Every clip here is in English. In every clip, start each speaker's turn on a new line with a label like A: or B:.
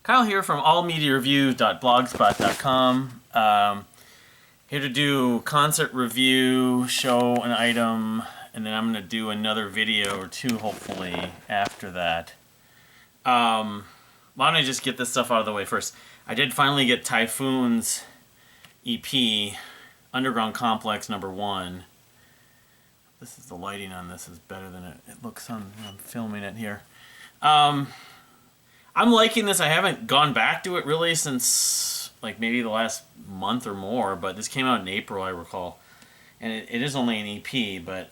A: Kyle here from allmediareview.blogspot.com. Here to do concert review, show an item, and then I'm going to do another video or two, hopefully, after that. Why don't I just get this stuff out of the way first? I did finally get Typhoon's EP, Underground Complex #1. This is the lighting on this is better than it looks on when I'm filming it here. I'm liking this. I haven't gone back to it really since like maybe the last month or more, but this came out in April, I recall. And it is only an EP, but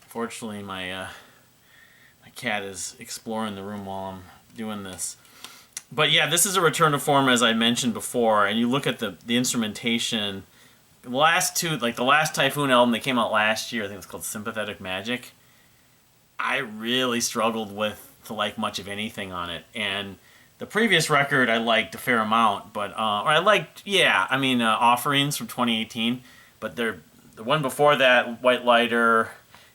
A: unfortunately my cat is exploring the room while I'm doing this. But yeah, this is a return to form, as I mentioned before, and you look at the instrumentation. The last two, like the last Typhoon album that came out last year, I think it's called Sympathetic Magic, I really struggled to like much of anything on it. And the previous record I liked a fair amount, but Offerings from 2018, but the one before that, White Lighter,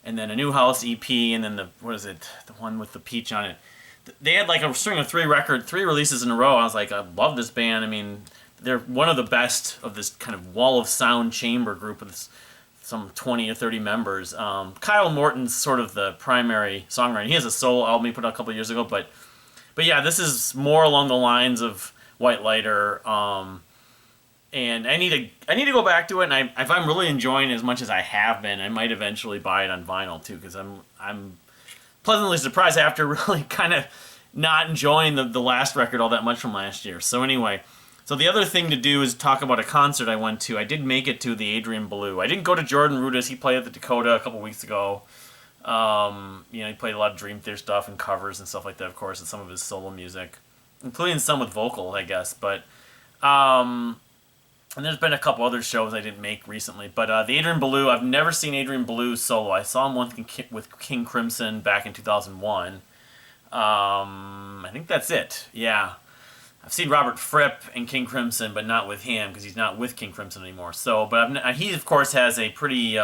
A: and then a New House EP, and then the one with the peach on it. They had like a string of three releases in a row. I was like, I love this band. I mean, they're one of the best of this kind of wall of sound chamber group with some 20 or 30 members. Kyle Morton's sort of the primary songwriter. He has a solo album he put out a couple of years ago, but yeah, this is more along the lines of White Lighter. And I need to go back to it. And if I'm really enjoying it as much as I have been, I might eventually buy it on vinyl too, because I'm pleasantly surprised after really kind of not enjoying the last record all that much from last year. So anyway. So the other thing to do is talk about a concert I went to. I did make it to the Adrian Belew. I didn't go to Jordan Rudess. He played at the Dakota a couple weeks ago. He played a lot of Dream Theater stuff and covers and stuff like that, of course, and some of his solo music, including some with vocal, I guess. But and there's been a couple other shows I didn't make recently. But the Adrian Belew, I've never seen Adrian Belew solo. I saw him with King Crimson back in 2001. I think that's it. Yeah. I've seen Robert Fripp and King Crimson, but not with him because he's not with King Crimson anymore. So, but he of course has a pretty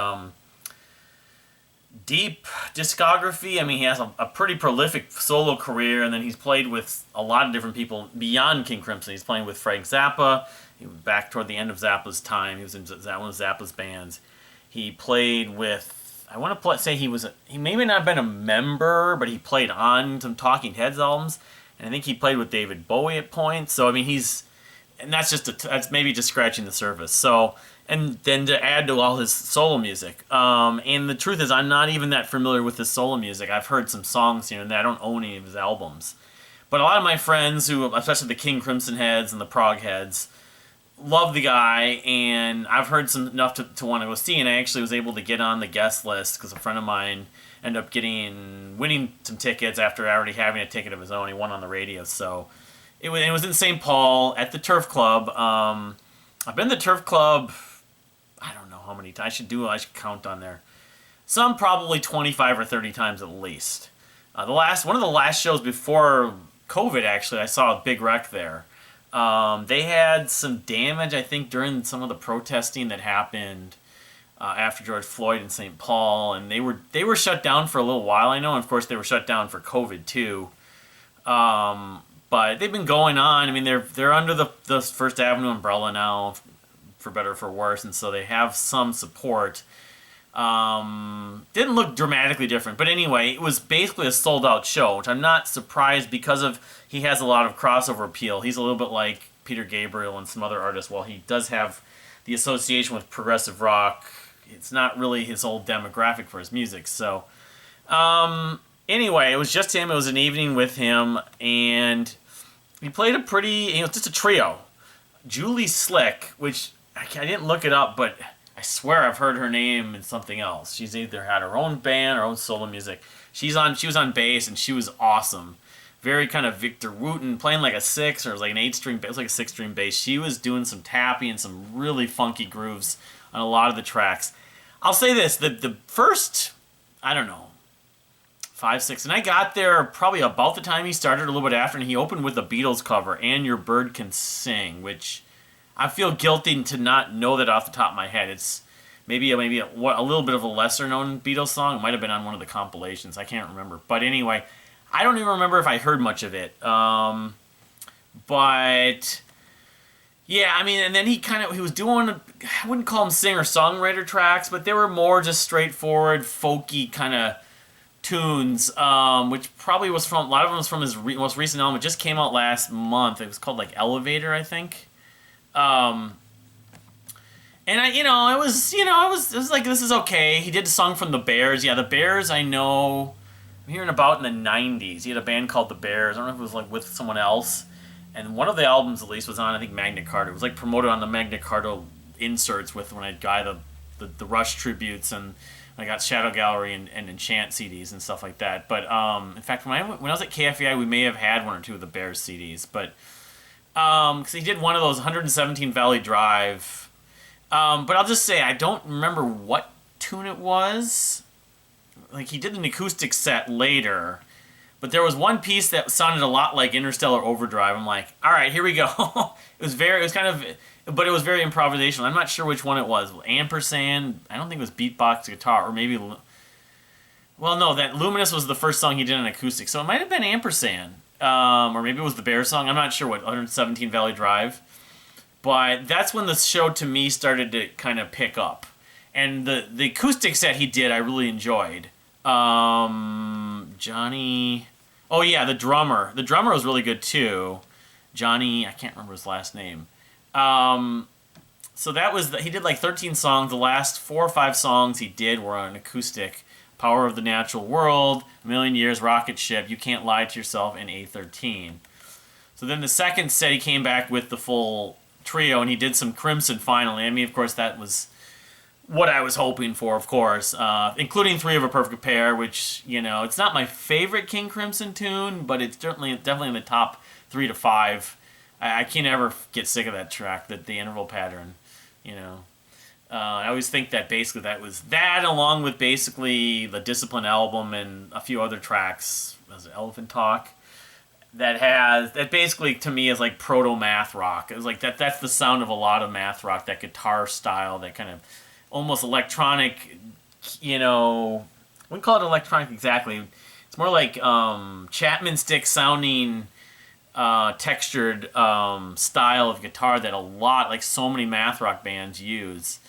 A: deep discography. I mean, he has a pretty prolific solo career, and then he's played with a lot of different people beyond King Crimson. He's playing with Frank Zappa. He was back toward the end of Zappa's time. He was in one of Zappa's bands. He played with, I want to say he may not have been a member, but he played on some Talking Heads albums. And I think he played with David Bowie at points. So I mean, that's maybe just scratching the surface. So, and then to add to all his solo music. And the truth is, I'm not even that familiar with his solo music. I've heard some songs here and there. I don't own any of his albums. But a lot of my friends, especially the King Crimson heads and the prog heads, love the guy. And I've heard enough to want to go see. And I actually was able to get on the guest list because a friend of mine ended up winning some tickets after already having a ticket of his own. He won on the radio. So it was in St. Paul at the Turf Club. I've been to the Turf Club, I don't know how many times. I should count on there. Some probably 25 or 30 times at least. One of the last shows before COVID, actually, I saw a big wreck there. They had some damage, I think, during some of the protesting that happened after George Floyd in St. Paul, and they were shut down for a little while, I know, and of course they were shut down for COVID too. But they've been going on. I mean, they're under the First Avenue umbrella now, for better or for worse, and so they have some support. Didn't look dramatically different, but anyway, it was basically a sold-out show, which I'm not surprised because he has a lot of crossover appeal. He's a little bit like Peter Gabriel and some other artists. While he does have the association with progressive rock, it's not really his old demographic for his music. So, anyway, it was just him. It was an evening with him, and he played just a trio. Julie Slick, which I didn't look it up, but I swear I've heard her name in something else. She's either had her own band or own solo music. She was on bass, and she was awesome. Very kind of Victor Wooten, playing like a 6 or like an 8-string bass, like a 6-string bass. She was doing some tapping and some really funky grooves on a lot of the tracks. I'll say this, the first, I don't know, 5, 6, and I got there probably about the time he started, a little bit after, and he opened with a Beatles cover, And Your Bird Can Sing, which I feel guilty to not know that off the top of my head. It's maybe a little bit of a lesser-known Beatles song. It might have been on one of the compilations. I can't remember. But anyway, I don't even remember if I heard much of it. But yeah, I mean, and then he was doing, I wouldn't call them singer-songwriter tracks, but they were more just straightforward, folky kind of tunes, which probably was from, a lot of them was from his most recent album. It just came out last month. It was called, like, Elevator, I think. And it was like, this is okay. He did a song from the Bears. Yeah, the Bears, I know, I'm hearing about in the 90s. He had a band called the Bears. I don't know if it was, like, with someone else. And one of the albums, at least, was on, I think, Magna Carta. It was, like, promoted on the Magna Carta inserts with when I got the Rush tributes, and I got Shadow Gallery and Enchant CDs and stuff like that. But, in fact, when I was at KFEI, we may have had one or two of the Bears CDs. But, because he did one of those 117 Valley Drive. But I'll just say, I don't remember what tune it was. Like, he did an acoustic set later. But there was one piece that sounded a lot like Interstellar Overdrive. I'm like, all right, here we go. But it was very improvisational. I'm not sure which one it was. Ampersand, I don't think it was beatbox guitar, or maybe, well, no, that Luminous was the first song he did on acoustic, so it might have been Ampersand, or maybe it was the Bear song. I'm not sure what, 117 Valley Drive. But that's when the show, to me, started to kind of pick up. And the acoustic set he did, I really enjoyed. Johnny... Oh, yeah, the drummer. The drummer was really good, too. Johnny... I can't remember his last name. So that was... He did, like, 13 songs. The last 4 or 5 songs he did were on acoustic. Power of the Natural World, A Million Years, Rocket Ship, You Can't Lie to Yourself, and A13. So then the second set, he came back with the full trio, and he did some Crimson finally. I mean, of course, that was what I was hoping for, of course, including Three of a Perfect Pair, which, it's not my favorite King Crimson tune, but it's definitely in the top 3 to 5. I can't ever get sick of that track, the interval pattern, I always think that basically that was that, along with basically the Discipline album and a few other tracks, was it Elephant Talk? That basically, to me, is like proto-math rock. It was like that's the sound of a lot of math rock, that guitar style, that kind of almost electronic, wouldn't call it electronic exactly. It's more like Chapman stick sounding, textured style of guitar that like so many math rock bands use.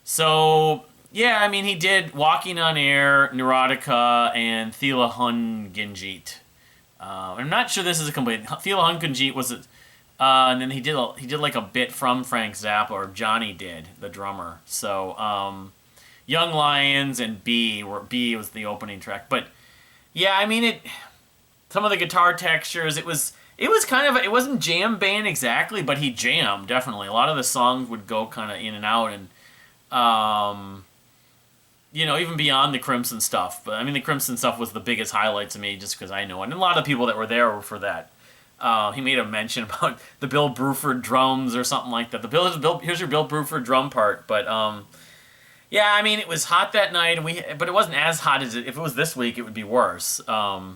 A: So, yeah, I mean, he did Walking on Air, Neurotica, and Thila Hunginjeet. I'm not sure this is a complete... Thila Hunginjeet was... and then he did like a bit from Frank Zappa, or Johnny did, the drummer. So, Young Lions and B was the opening track. But, yeah, I mean, some of the guitar textures, it was kind of... It wasn't jam band exactly, but he jammed, definitely. A lot of the songs would go kind of in and out, and... even beyond the Crimson stuff. But, I mean, the Crimson stuff was the biggest highlight to me, just because I know it. And a lot of people that were there were for that. He made a mention about the Bill Bruford drums or something like that. Here's your Bill Bruford drum part. But, yeah, I mean, it was hot that night, but it wasn't as hot as if it was this week, it would be worse. But,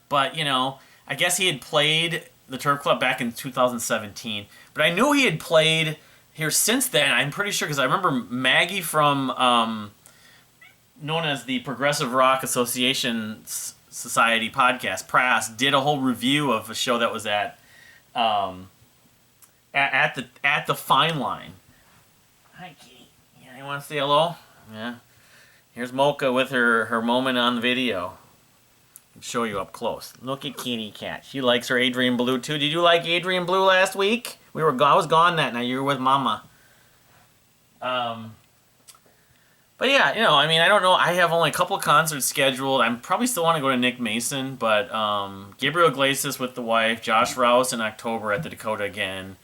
A: I guess he had played the Turf Club back in 2017. But I knew he had played here since then. I'm pretty sure, because I remember Maggie from, known as the Progressive Rock Association Society podcast, Prass, did a whole review of a show that was at the Fine Line. Hi, Kitty. Yeah, you want to say hello? Yeah. Here's Mocha with her moment on the video. I'll show you up close. Look at Kitty Cat. She likes her Adrian Belew too. Did you like Adrian Belew last week? I was gone that night. You were with Mama. But yeah, I mean, I don't know. I have only a couple concerts scheduled. I probably still want to go to Nick Mason, but Gabriel Iglesias with the wife, Josh Rouse in October at the Dakota again,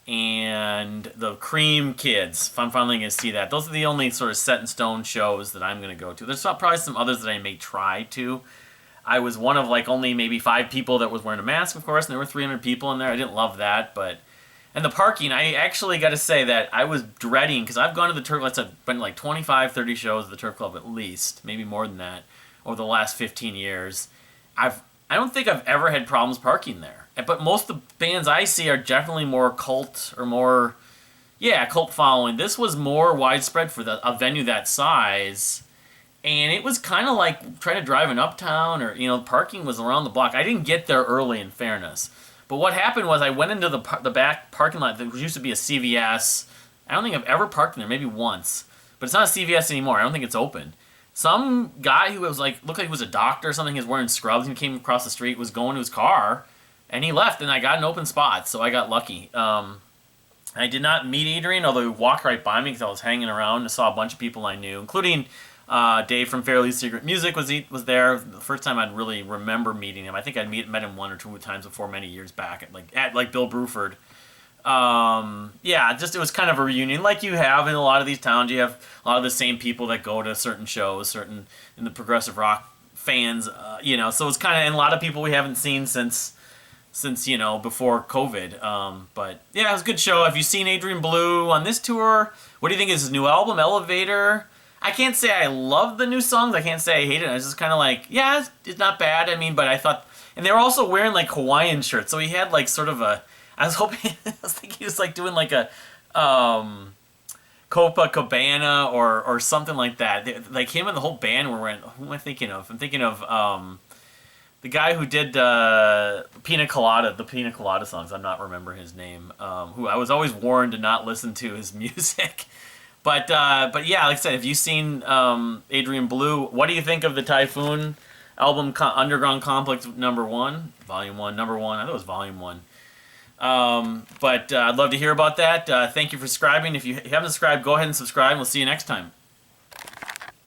A: and the Cream Kids. I'm finally going to see that. Those are the only sort of set in stone shows that I'm going to go to. There's probably some others that I may try to. I was one of like only maybe 5 people that was wearing a mask, of course, and there were 300 people in there. I didn't love that, but... And the parking, I actually got to say that I was dreading, because I've gone to the Turf Club, I've been like 25, 30 shows at the Turf Club at least, maybe more than that, over the last 15 years. I don't think I've ever had problems parking there. But most of the bands I see are definitely more cult, or more, cult following. This was more widespread for a venue that size. And it was kind of like trying to drive in Uptown, or, parking was around the block. I didn't get there early, in fairness. But what happened was I went into the back parking lot that used to be a CVS. I don't think I've ever parked in there, maybe once. But it's not a CVS anymore. I don't think it's open. Some guy who was like, looked like he was a doctor or something, he was wearing scrubs and came across the street, was going to his car, and he left, and I got an open spot, so I got lucky. I did not meet Adrian, although he walked right by me because I was hanging around and saw a bunch of people I knew, including Dave from Fairly Secret Music was there. The first time I'd really remember meeting him. I think I'd met him 1 or 2 times before many years back at Bill Bruford. Yeah, just it was kind of a reunion like you have in a lot of these towns. You have a lot of the same people that go to certain shows, in the progressive rock fans, so it's kind of, and a lot of people we haven't seen since before COVID. But yeah, it was a good show. Have you seen Adrian Belew on this tour? What do you think of his new album, Elevator? I can't say I love the new songs. I can't say I hate it. I was just kind of like, yeah, it's not bad. I mean, but I thought, and they were also wearing like Hawaiian shirts, so he had like sort of a, I was thinking he was like doing like a Copacabana or something like that. Like him and the whole band were wearing, who am I thinking of? I'm thinking of the guy who did the Pina Colada songs. I'm not remembering his name. Who I was always warned to not listen to his music. But yeah, like I said, have you seen Adrian Belew? What do you think of the Typhoon album, Underground Complex Volume 1? Number 1. I thought it was Volume 1. But I'd love to hear about that. Thank you for subscribing. If you haven't subscribed, go ahead and subscribe. We'll see you next time.